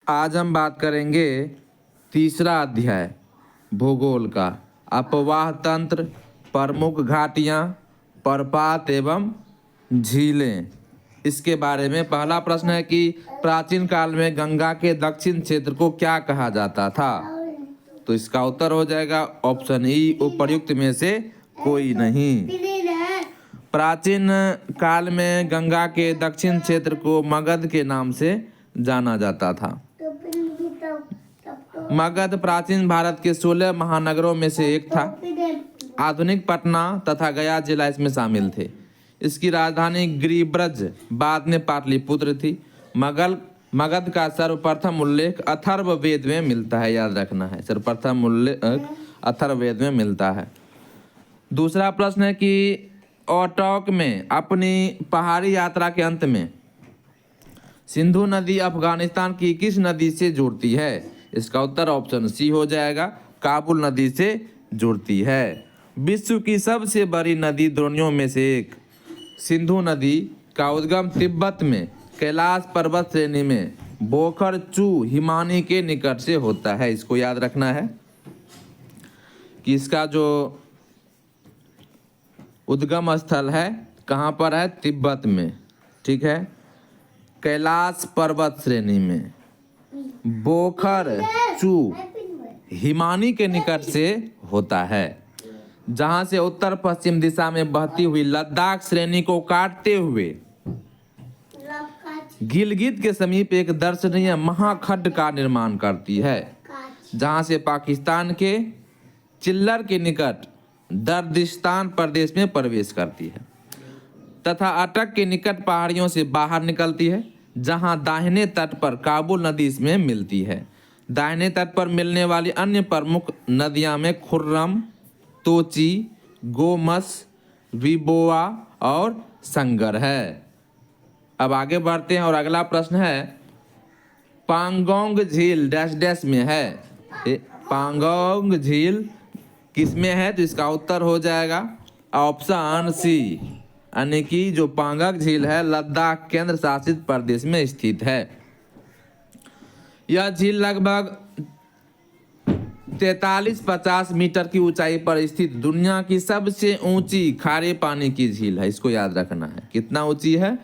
आज हम बात करेंगे तीसरा अध्याय भूगोल का। अपवाह तंत्र, प्रमुख घाटियाँ, प्रपात एवं झीलें। इसके बारे में पहला प्रश्न है कि प्राचीन काल में गंगा के दक्षिण क्षेत्र को क्या कहा जाता था? तो इसका उत्तर हो जाएगा ऑप्शन ई, उपर्युक्त में से कोई नहीं। प्राचीन काल में गंगा के दक्षिण क्षेत्र को मगध के नाम से जाना जाता था। मगध प्राचीन भारत के 16 महानगरों में से एक था। आधुनिक पटना तथा गया जिला इसमें शामिल थे। इसकी राजधानी गिरिब्रज बाद में पाटलिपुत्र थी। मगध का सर्वप्रथम उल्लेख अथर्ववेद में मिलता है, याद रखना है, सर्वप्रथम उल्लेख अथर्ववेद में मिलता है। दूसरा प्रश्न है कि ओटोक में अपनी पहाड़ी यात्रा के अंत में सिंधु नदी अफगानिस्तान की किस नदी से जुड़ती है? इसका उत्तर ऑप्शन सी हो जाएगा, काबुल नदी से जुड़ती है। विश्व की सबसे बड़ी नदी द्रोणियों में से एक सिंधु नदी का उद्गम तिब्बत में कैलाश पर्वत श्रेणी में बोखर चू हिमानी के निकट से होता है। इसको याद रखना है कि इसका जो उद्गम स्थल है कहाँ पर है? तिब्बत में, ठीक है, कैलाश पर्वत श्रेणी में बोखर चू हिमानी के निकट से होता है, जहां से उत्तर पश्चिम दिशा में बहती हुई लद्दाख श्रेणी को काटते हुए गिलगित के समीप एक दर्शनीय महाखड्ड का निर्माण करती है, जहां से पाकिस्तान के चिल्लर के निकट दर्दिस्तान प्रदेश में प्रवेश करती है तथा अटक के निकट पहाड़ियों से बाहर निकलती है, जहां दाहिने तट पर काबुल नदी इसमें मिलती है। दाहिने तट पर मिलने वाली अन्य प्रमुख नदियां में खुर्रम, तोची, गोमस, विबोआ और संगर है। अब आगे बढ़ते हैं और अगला प्रश्न है पांगोंग झील डैश डैश में है। पांगोंग झील किस में है? तो इसका उत्तर हो जाएगा ऑप्शन सी, यानी कि जो पांगोंग झील है लद्दाख केंद्र शासित प्रदेश में स्थित है। यह झील लगभग 43-50 मीटर की ऊंचाई पर स्थित दुनिया की सबसे ऊंची खारे पानी की झील है। इसको याद रखना है, कितना ऊंची है?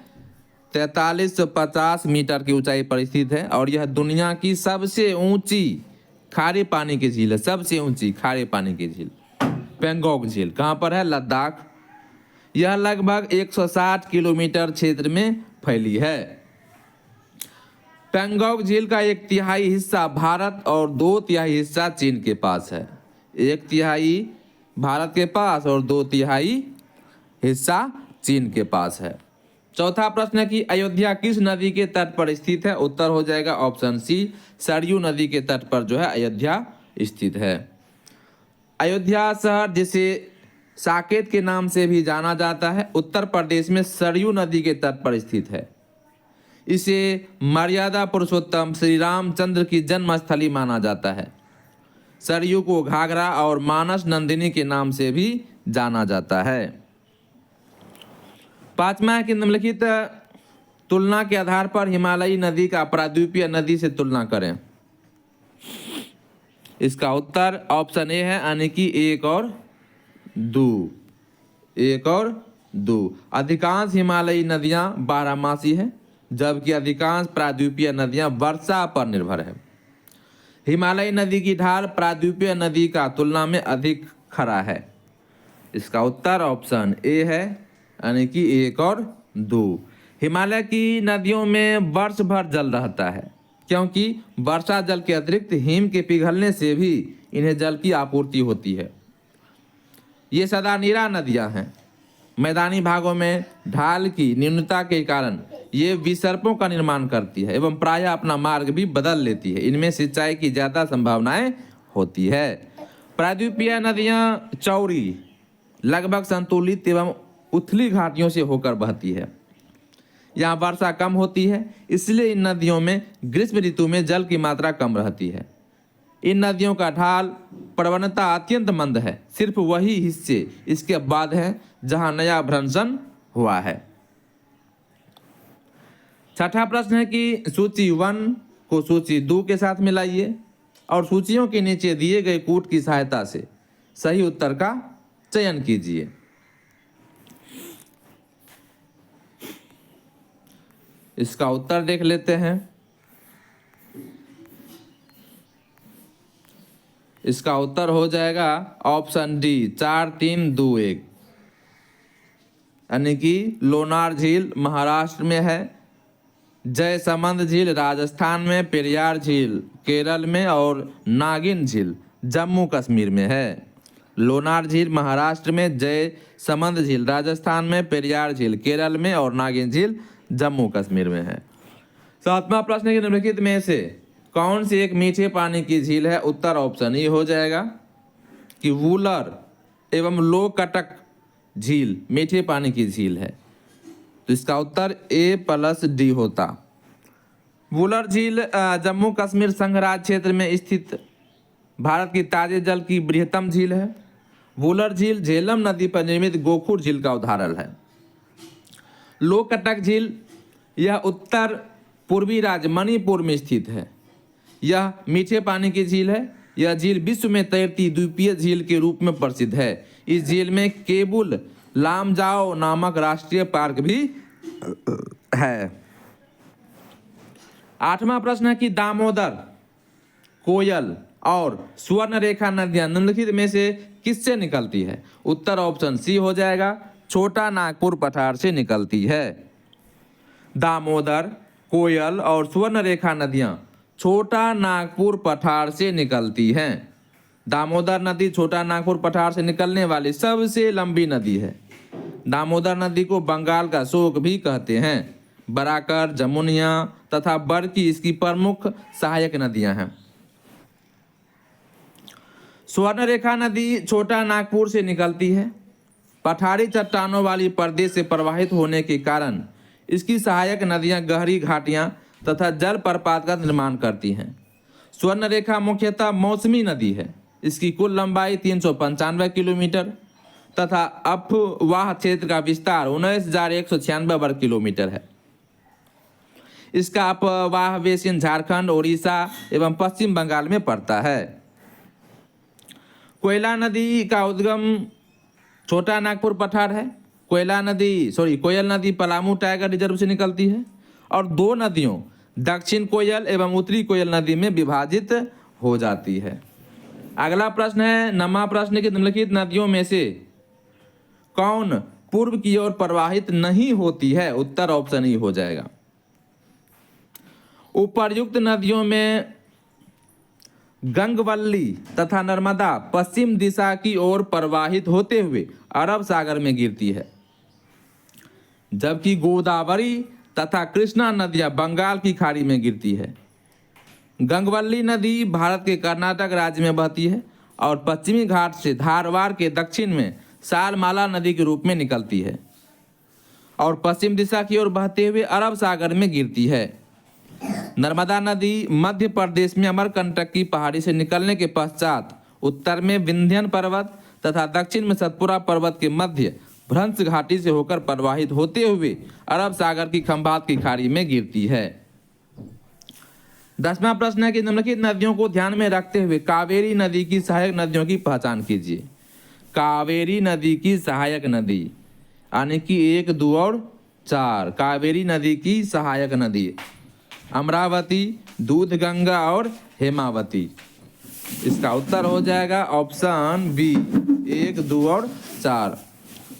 43 से 50 मीटर की ऊंचाई पर स्थित है और यह दुनिया की सबसे ऊंची खारे पानी की झील है। सबसे ऊंची खारे पानी की झील पेंगोंग झील कहाँ पर है? लद्दाख। यह लगभग 160 किलोमीटर क्षेत्र में फैली है। पेंगोंग झील का 1/3 हिस्सा भारत और 2/3 हिस्सा चीन के पास है। 1/3 भारत के पास और 2/3 हिस्सा चीन के पास है। चौथा प्रश्न है कि अयोध्या किस नदी के तट पर स्थित है? उत्तर हो जाएगा ऑप्शन सी, सरयू नदी के तट पर जो है अयोध्या स्थित है। अयोध्या शहर जिसे साकेत के नाम से भी जाना जाता है उत्तर प्रदेश में सरयू नदी के तट पर स्थित है। इसे मर्यादा पुरुषोत्तम श्री रामचंद्र की जन्मस्थली माना जाता है। सरयू को घाघरा और मानस नंदिनी के नाम से भी जाना जाता है। पांचवा है कि निम्नलिखित तुलना के आधार पर हिमालयी नदी का प्रायद्वीपीय नदी से तुलना करें। इसका उत्तर ऑप्शन ए है, यानी कि 1 और 2। अधिकांश हिमालयी नदियां बारहमासी हैं, जबकि अधिकांश प्रायद्वीपीय नदियां वर्षा पर निर्भर है। हिमालयी नदी की ढाल प्रायद्वीपीय नदी का तुलना में अधिक खड़ा है। इसका उत्तर ऑप्शन ए है, यानी कि 1 और 2। हिमालय की नदियों में वर्ष भर जल रहता है, क्योंकि वर्षा जल के अतिरिक्त हिम के पिघलने से भी इन्हें जल की आपूर्ति होती है। ये सदानीरा नदियां हैं। मैदानी भागों में ढाल की न्यूनता के कारण ये विसर्पों का निर्माण करती है एवं प्रायः अपना मार्ग भी बदल लेती है। इनमें सिंचाई की ज़्यादा संभावनाएं होती है। प्रायद्वीपीय नदियां चौड़ी, लगभग संतुलित एवं उथली घाटियों से होकर बहती है। यहाँ वर्षा कम होती है, इसलिए इन नदियों में ग्रीष्म ऋतु में जल की मात्रा कम रहती है। इन नदियों का ढाल प्रवणता अत्यंत मंद है। सिर्फ वही हिस्से इसके बाद हैं जहाँ नया भ्रंशन हुआ है। छठा प्रश्न है कि सूची 1 को सूची 2 के साथ मिलाइए और सूचियों के नीचे दिए गए कूट की सहायता से सही उत्तर का चयन कीजिए। इसका उत्तर देख लेते हैं। इसका उत्तर हो जाएगा ऑप्शन डी 4, 3, 2, 1, यानी कि लोनार झील महाराष्ट्र में है, जयसमंद झील राजस्थान में, पेरियार झील केरल में और नागिन झील जम्मू कश्मीर में है। लोनार झील महाराष्ट्र में, जयसमंद झील राजस्थान में, पेरियार झील केरल में और नागिन झील जम्मू कश्मीर में है। 7वां प्रश्न है कि निम्नलिखित में से कौन सी एक मीठे पानी की झील है? उत्तर ऑप्शन ए हो जाएगा कि वूलर एवं लोकटक झील मीठे पानी की झील है। तो इसका उत्तर A+D होता। वूलर झील जम्मू कश्मीर संघ राज्य क्षेत्र में स्थित भारत की ताजे जल की बृहत्तम झील है। वूलर झील झेलम नदी पर निर्मित गोखुर झील का उदाहरण है। लोकटक झील यह उत्तर पूर्वी राज्य मणिपुर में स्थित है। यह मीठे पानी की झील है। यह झील विश्व में तैरती द्वीपीय झील के रूप में प्रसिद्ध है। इस झील में केबुल लामजाओ नामक राष्ट्रीय पार्क भी है। 8वां प्रश्न है कि दामोदर, कोयल और स्वर्णरेखा नदियां निम्नलिखित में से किससे निकलती है? उत्तर ऑप्शन सी हो जाएगा, छोटा नागपुर पठार से निकलती है। दामोदर, कोयल और स्वर्णरेखा नदियां छोटा नागपुर पठार से निकलती हैं। दामोदर नदी छोटा नागपुर पठार से निकलने वाली सबसे लंबी नदी है। दामोदर नदी को बंगाल का शोक भी कहते हैं। बराकर, जमुनिया तथा बरकी इसकी प्रमुख सहायक नदियां हैं। स्वर्णरेखा नदी छोटा नागपुर से निकलती है। पठारी चट्टानों वाली प्रदेश से प्रवाहित होने के कारण इसकी सहायक नदियां गहरी घाटियां तथा जल प्रपात का निर्माण करती हैं। स्वर्णरेखा मुख्यतः मौसमी नदी है। इसकी कुल लंबाई 395 किलोमीटर तथा अपवाह क्षेत्र का विस्तार 19,196 वर्ग किलोमीटर है। इसका अपवाह बेसिन झारखंड, ओडिशा एवं पश्चिम बंगाल में पड़ता है। कोयला नदी का उद्गम छोटा नागपुर पठार है। कोयल नदी पलामू टाइगर रिजर्व से निकलती है और 2 नदियों दक्षिण कोयल एवं उत्तरी कोयल नदी में विभाजित हो जाती है। अगला प्रश्न है 9वां प्रश्न कि निम्नलिखित नदियों में से कौन पूर्व की ओर प्रवाहित नहीं होती है? उत्तर ऑप्शन ई हो जाएगा। उपर्युक्त नदियों में गंगवल्ली तथा नर्मदा पश्चिम दिशा की ओर प्रवाहित होते हुए अरब सागर में गिरती है, जबकि गोदावरी तथा कृष्णा नदियां बंगाल की खाड़ी में गिरती है। गंगवल्ली नदी भारत के कर्नाटक राज्य में बहती है और पश्चिमी घाट से धारवाड़ के दक्षिण में सालमाला नदी के रूप में निकलती है और पश्चिम दिशा की ओर बहते हुए अरब सागर में गिरती है। नर्मदा नदी मध्य प्रदेश में अमरकंटक की पहाड़ी से निकलने के पश्चात उत्तर में विंध्यन पर्वत तथा दक्षिण में सतपुरा पर्वत के मध्य भ्रंश घाटी से होकर प्रवाहित होते हुए अरब सागर की खंभात की खाड़ी में गिरती है। 10वां प्रश्न है कि निम्नलिखित नदियों को ध्यान में रखते हुए कावेरी नदी की सहायक नदियों की पहचान कीजिए। कावेरी नदी की सहायक नदी यानी कि 1, 2 और 4। कावेरी नदी की सहायक नदी अमरावती, दूधगंगा और हेमावती। इसका उत्तर हो जाएगा ऑप्शन बी 1, 2 और 4।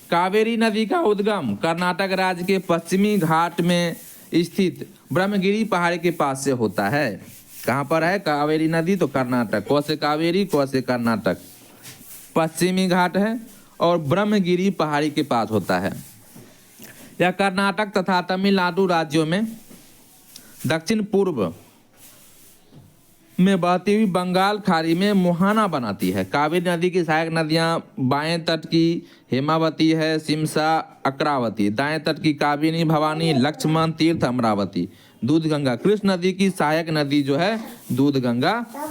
कावेरी नदी का उद्गम कर्नाटक राज्य के पश्चिमी घाट में स्थित ब्रह्मगिरी पहाड़ी के पास से होता है। कहाँ पर है कावेरी नदी? तो कर्नाटक। क से कावेरी, क से कर्नाटक, पश्चिमी घाट है और ब्रह्मगिरी पहाड़ी के पास होता है। यह कर्नाटक तथा तमिलनाडु राज्यों में दक्षिण पूर्व में बहती हुई बंगाल खाड़ी में मुहाना बनाती है। कावेरी नदी की सहायक नदियां बाएं तट की हेमावती है, सिमसा, अक्रावती। दाएं तट की काबिनी, भवानी, लक्ष्मण तीर्थ, अमरावती। दूधगंगा। कृष्ण नदी की सहायक नदी जो है दूधगंगा है।